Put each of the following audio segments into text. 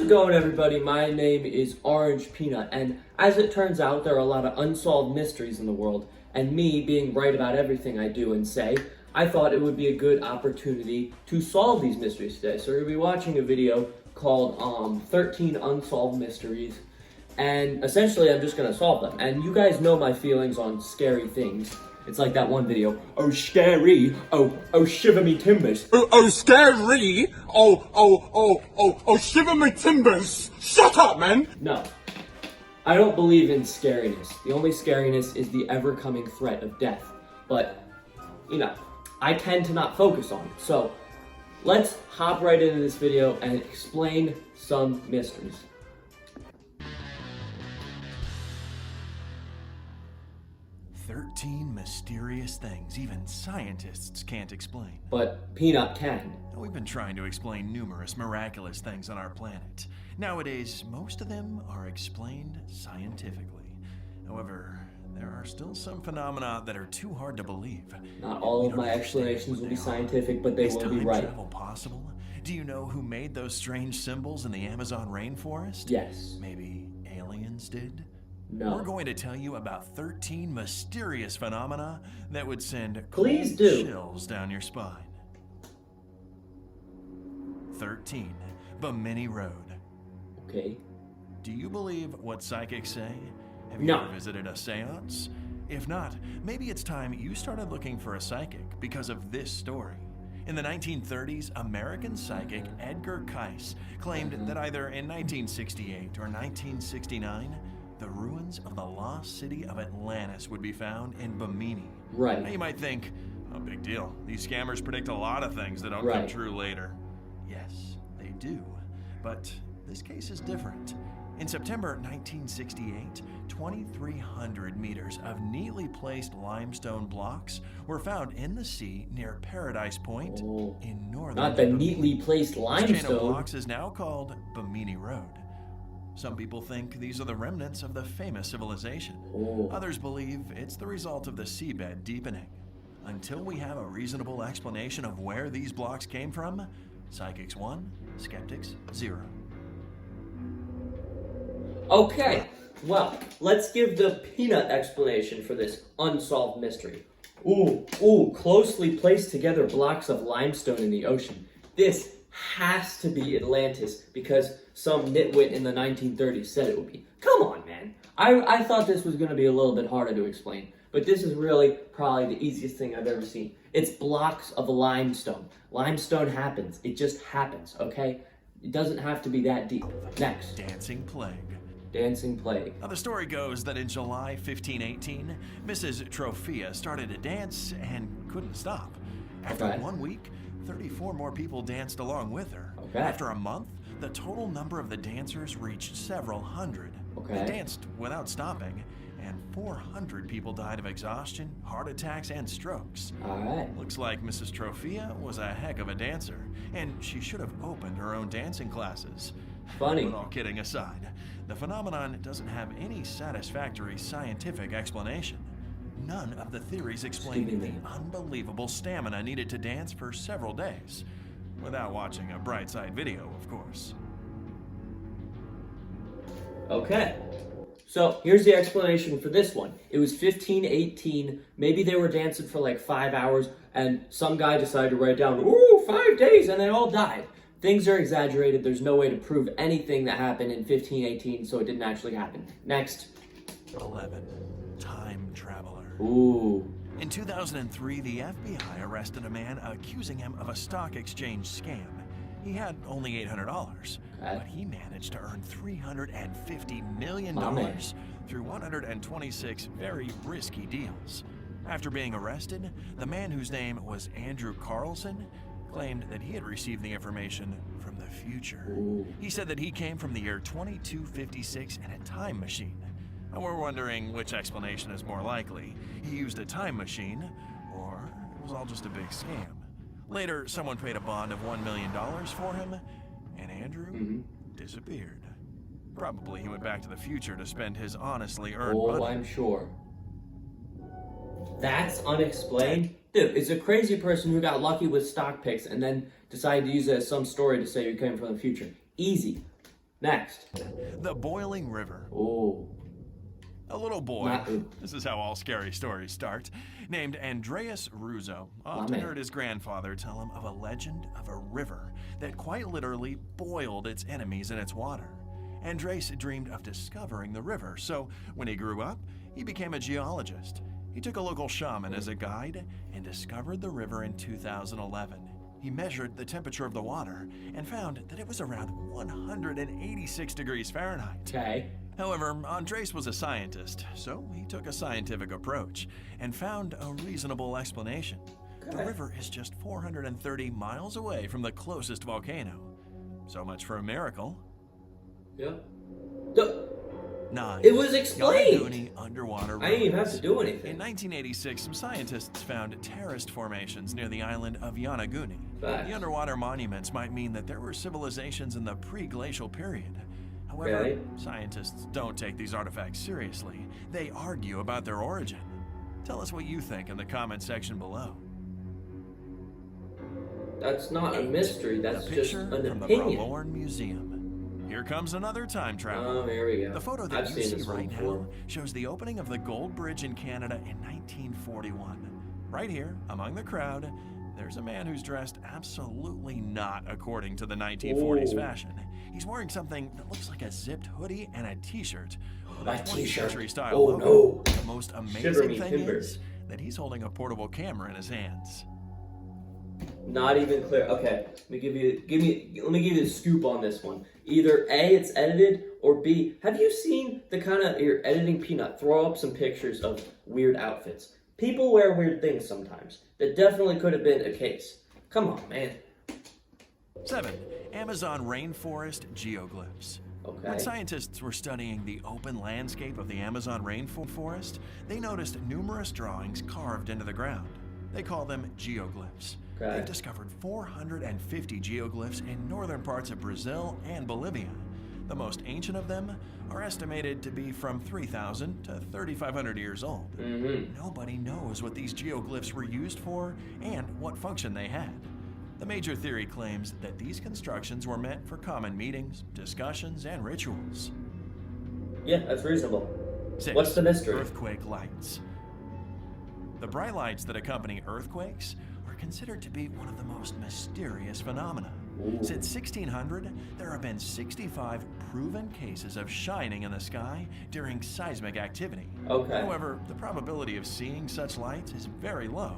it going, everybody? My name is Orange Peanut, and as it turns out, there are a lot of unsolved mysteries in the world, and me being right about everything I do and say, I thought it would be a good opportunity to solve these mysteries today. So we're going to be watching a video called 13 Unsolved Mysteries, and essentially I'm just going to solve them. And you guys know my feelings on scary things. It's like that one video, oh scary, oh shiver me timbers. Oh scary, oh shiver me timbers. Shut up, man. No, I don't believe in scariness. The only scariness is the ever-coming threat of death. But, you know, I tend to not focus on it. So, let's hop right into this video and explain some mysteries. "13 mysterious things even scientists can't explain." But Peanut can. We've been trying to explain numerous miraculous things on our planet. Nowadays, most of them are explained scientifically. However, there are still some phenomena that are too hard to believe. Not all of my explanations will be scientific, but they will be Is right. time travel possible? Do you know who made those strange symbols in the Amazon rainforest? Yes. Maybe aliens did? No. We're going to tell you about 13 mysterious phenomena that would send Please cold do. chills down your spine. 13. Bimini Road. Okay. Do you believe what psychics say? Have you No. ever visited a seance? If not, maybe it's time you started looking for a psychic because of this story. In the 1930s, American psychic Edgar Cayce claimed that either in 1968 or 1969, the ruins of the lost city of Atlantis would be found in Bimini. Right. Now you might think, oh, big deal. These scammers predict a lot of things that don't come Right. true later. Yes, they do. But this case is different. In September 1968, 2,300 meters of neatly placed limestone blocks were found in the sea near Paradise Point in northern Not the Bimini. neatly placed This chain of limestone. blocks is now called Bimini Road. Some people think these are the remnants of the famous civilization. Others believe it's the result of the seabed deepening. Until we have a reasonable explanation of where these blocks came from, psychics 1, skeptics 0. Okay, well, let's give the Peanut explanation for this unsolved mystery. Closely placed together blocks of limestone in the ocean. This has to be Atlantis because some nitwit in the 1930s said it would be. Come on, man. I thought this was going to be a little bit harder to explain, but this is really probably the easiest thing I've ever seen. It's blocks of limestone. Limestone happens. It just happens, okay? It doesn't have to be that deep. Next. Dancing plague. Dancing plague. Now, the story goes that in July 1518, Mrs. Trophea started to dance and couldn't stop. After Okay. 1 week, 34 more people danced along with her. Okay. After a month, the total number of the dancers reached several hundred. Okay. They danced without stopping, and 400 people died of exhaustion, heart attacks, and strokes. All right. Looks like Mrs. Trophea was a heck of a dancer, and she should have opened her own dancing classes. Funny. But all kidding aside, the phenomenon doesn't have any satisfactory scientific explanation. None of the theories explain the unbelievable stamina needed to dance for several days, without watching a bright side video, of course. Okay. So here's the explanation for this one. It was 1518. Maybe they were dancing for like 5 hours, and some guy decided to write down, 5 days, and they all died. Things are exaggerated. There's no way to prove anything that happened in 1518, so it didn't actually happen. Next. 11. Time traveler. Ooh. In 2003, the FBI arrested a man accusing him of a stock exchange scam. He had only $800, but he managed to earn $350 million through 126 very risky deals. After being arrested, the man, whose name was Andrew Carlson, claimed that he had received the information from the future. He said that he came from the year 2256 in a time machine. And we're wondering which explanation is more likely. He used a time machine, or it was all just a big scam. Later, someone paid a bond of $1 million for him, and Andrew disappeared. Probably he went back to the future to spend his honestly earned money. Oh, I'm sure. That's unexplained? Dude, it's a crazy person who got lucky with stock picks and then decided to use it as some story to say you came from the future. Easy. Next. The boiling river. Ooh. A little boy, Not- this is how all scary stories start, named Andreas Russo, often man. heard his grandfather tell him of a legend of a river that quite literally boiled its enemies in its water. Andreas dreamed of discovering the river, so when he grew up, he became a geologist. He took a local shaman as a guide and discovered the river in 2011. He measured the temperature of the water and found that it was around 186 degrees Fahrenheit. Okay. However, Andres was a scientist, so he took a scientific approach and found a reasonable explanation. The Okay. river is just 430 miles away from the closest volcano. So much for a miracle. Yeah. 9. It was explained. Yonaguni underwater I didn't even have ruins. to do In anything. 1986, some scientists found terraced formations near the island of Yonaguni. Facts. The underwater monuments might mean that there were civilizations in the pre-glacial period. However, Okay. scientists don't take these artifacts seriously. They argue about their origin. Tell us what you think in the comment section below. That's not a mystery. That's The just picture an from the opinion. Brabourne Museum. Here comes another time travel. Oh, here we go. The photo that I've you seen see this one right now before. shows the opening of the Gold Bridge in Canada in 1941. Right here, among the crowd, there's a man who's dressed absolutely not according to the 1940s Ooh. fashion. He's wearing something that looks like a zipped hoodie and a t-shirt. with That a 20th t-shirt. century style Oh, logo. no. The most Shiver amazing me thing timbers. is that he's holding a portable camera in his hands. Not even clear. Okay, let me give you the scoop on this one. Either A, it's edited, or B, have you seen the kind of your editing peanut throw up some pictures of weird outfits? People wear weird things sometimes. That definitely could have been a case. Come on, man. 7. Amazon rainforest geoglyphs. Okay. When scientists were studying the open landscape of the Amazon rainforest, they noticed numerous drawings carved into the ground. They call them geoglyphs. Okay. They've discovered 450 geoglyphs in northern parts of Brazil and Bolivia. The most ancient of them are estimated to be from 3,000 to 3,500 years old. Nobody knows what these geoglyphs were used for and what function they had. The major theory claims that these constructions were meant for common meetings, discussions, and rituals. Yeah, that's reasonable. 6. What's the mystery? Earthquake lights. The bright lights that accompany earthquakes are considered to be one of the most mysterious phenomena. Since 1600, there have been 65 proven cases of shining in the sky during seismic activity. Okay. However, the probability of seeing such lights is very low,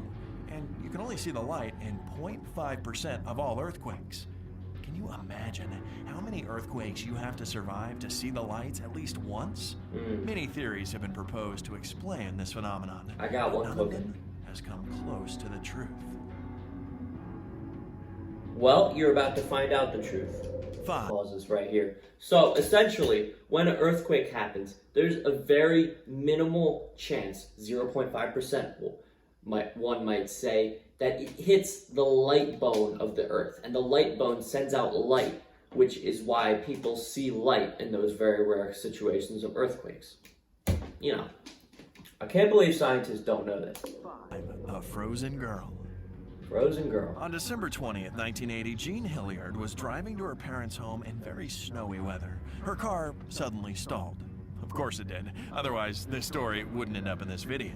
and you can only see the light in 0.5% of all earthquakes. Can you imagine how many earthquakes you have to survive to see the lights at least once? Many theories have been proposed to explain this phenomenon. I got but one none of cooking. them has come close to the truth. Well, you're about to find out the truth. 5. Clauses right here. So essentially, when an earthquake happens, there's a very minimal chance, 0.5%, one might say, that it hits the light bone of the earth. And the light bone sends out light, which is why people see light in those very rare situations of earthquakes. You know, I can't believe scientists don't know this. A frozen girl. Frozen girl. On December 20th, 1980, Jean Hilliard was driving to her parents' home in very snowy weather. Her car suddenly stalled. Of course it did. Otherwise, this story wouldn't end up in this video.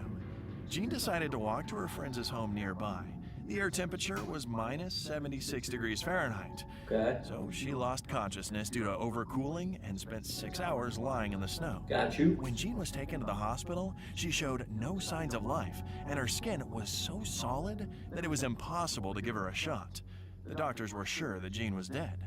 Jean decided to walk to her friend's home nearby. The air temperature was minus 76 degrees Fahrenheit. Okay. So she lost consciousness due to overcooling and spent 6 hours lying in the snow. Got you. When Jean was taken to the hospital, she showed no signs of life, and her skin was so solid that it was impossible to give her a shot. The doctors were sure that Jean was dead.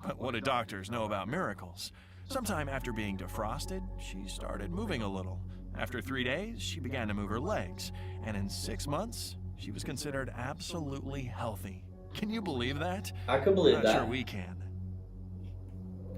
But what do doctors know about miracles? Sometime after being defrosted, she started moving a little. After 3 days, she began to move her legs, and in 6 months, she was considered absolutely healthy. Can you believe that? I can believe Not that. sure we can.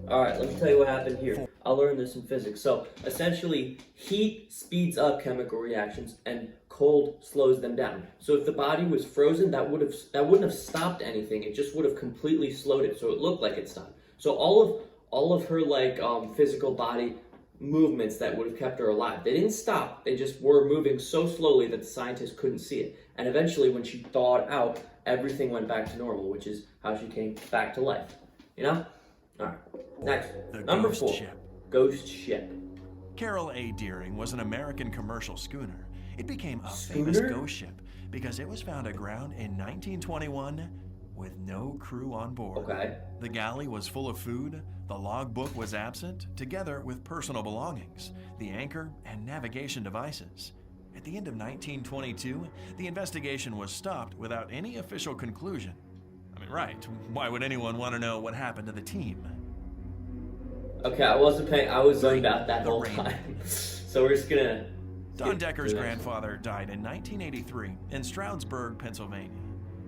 Alright, let me tell you what happened here. I learned this in physics. So, essentially, heat speeds up chemical reactions and cold slows them down. So if the body was frozen, that wouldn't have stopped anything. It just would have completely slowed it, so it looked like it stopped. So all of her physical body movements that would have kept her alive, they didn't stop. They just were moving so slowly that the scientists couldn't see it. And eventually, when she thawed out, everything went back to normal, which is how she came back to life. You know? Alright, next. The Number ghost 4. ship. Ghost ship. Carroll A. Deering was an American commercial schooner. It became a famous Schooner? ghost ship because it was found aground in 1921 with no crew on board. Okay. The galley was full of food, the logbook was absent, together with personal belongings, the anchor, and navigation devices. At the end of 1922, the investigation was stopped without any official conclusion. I mean, right, why would anyone want to know what happened to the team? Okay, I wasn't paying. I was zoned out that The whole rain. time. So we're just gonna. Don Decker's do this. grandfather died in 1983 in Stroudsburg, Pennsylvania.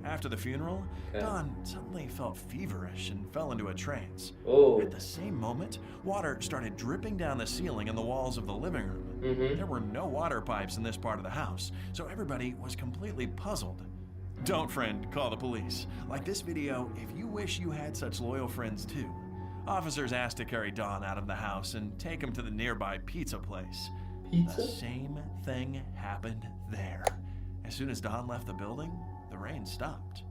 After the funeral, Okay. Don suddenly felt feverish and fell into a trance. Oh. At the same moment, water started dripping down the ceiling and the walls of the living room. Mm-hmm. There were no water pipes in this part of the house, so everybody was completely puzzled. Don't, friend, call the police. Like this video, if you wish you had such loyal friends too. Officers asked to carry Don out of the house and take him to the nearby pizza place. Pizza? The same thing happened there. As soon as Don left the building, the rain stopped.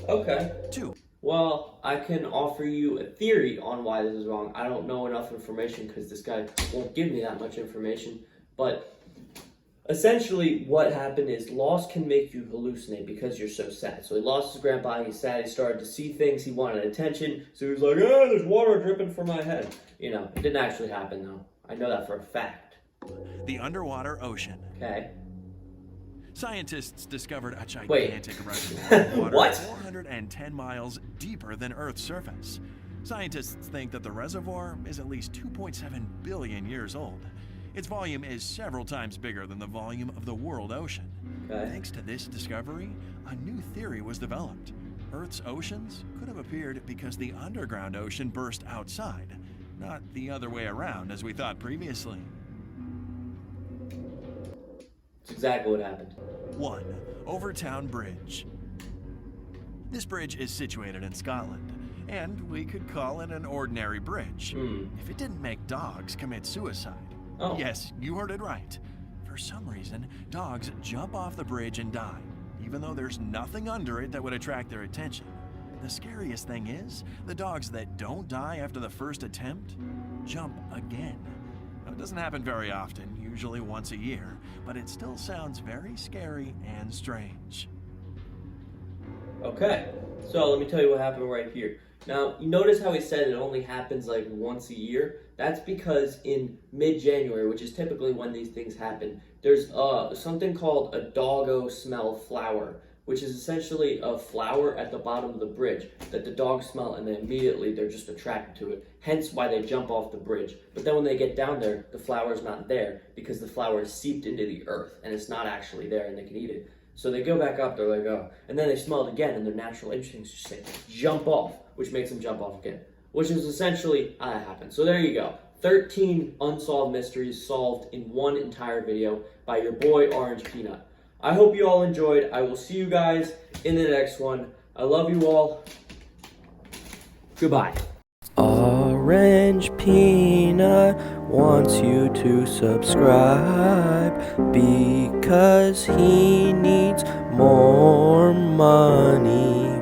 Okay. 2. Well, I can offer you a theory on why this is wrong. I don't know enough information because this guy won't give me that much information. But essentially, what happened is loss can make you hallucinate because you're so sad. So he lost his grandpa, he's sad, he started to see things, he wanted attention. So he was like, there's water dripping from my head. You know, it didn't actually happen though. I know that for a fact. The underwater ocean. Okay. Scientists discovered a Wait. gigantic reservoir of water What? 410 miles deeper than Earth's surface. Scientists think that the reservoir is at least 2.7 billion years old. Its volume is several times bigger than the volume of the world ocean. Okay. Thanks to this discovery, a new theory was developed. Earth's oceans could have appeared because the underground ocean burst outside, not the other way around as we thought previously. That's exactly what happened. 1. Overtown Bridge. This bridge is situated in Scotland, and we could call it an ordinary bridge. If it didn't make dogs commit suicide. Oh. Yes, you heard it right. For some reason, dogs jump off the bridge and die, even though there's nothing under it that would attract their attention. The scariest thing is, the dogs that don't die after the first attempt jump again. Now, it doesn't happen very often, usually once a year, but it still sounds very scary and strange. Okay, so let me tell you what happened right here. Now, you notice how he said it only happens like once a year? That's because in mid-January, which is typically when these things happen, there's something called a doggo smell flower, which is essentially a flower at the bottom of the bridge that the dogs smell and then immediately they're just attracted to it. Hence why they jump off the bridge. But then when they get down there, the flower is not there because the flower is seeped into the earth and it's not actually there and they can eat it. So they go back up, they're like, oh. And then they smell it again and their natural instincts just say, jump off, which makes them jump off again. Which is essentially how that happens. So there you go. 13 unsolved mysteries solved in one entire video by your boy Orange Peanut. I hope you all enjoyed. I will see you guys in the next one. I love you all. Goodbye. Orange Peanut wants you to subscribe because he needs more money.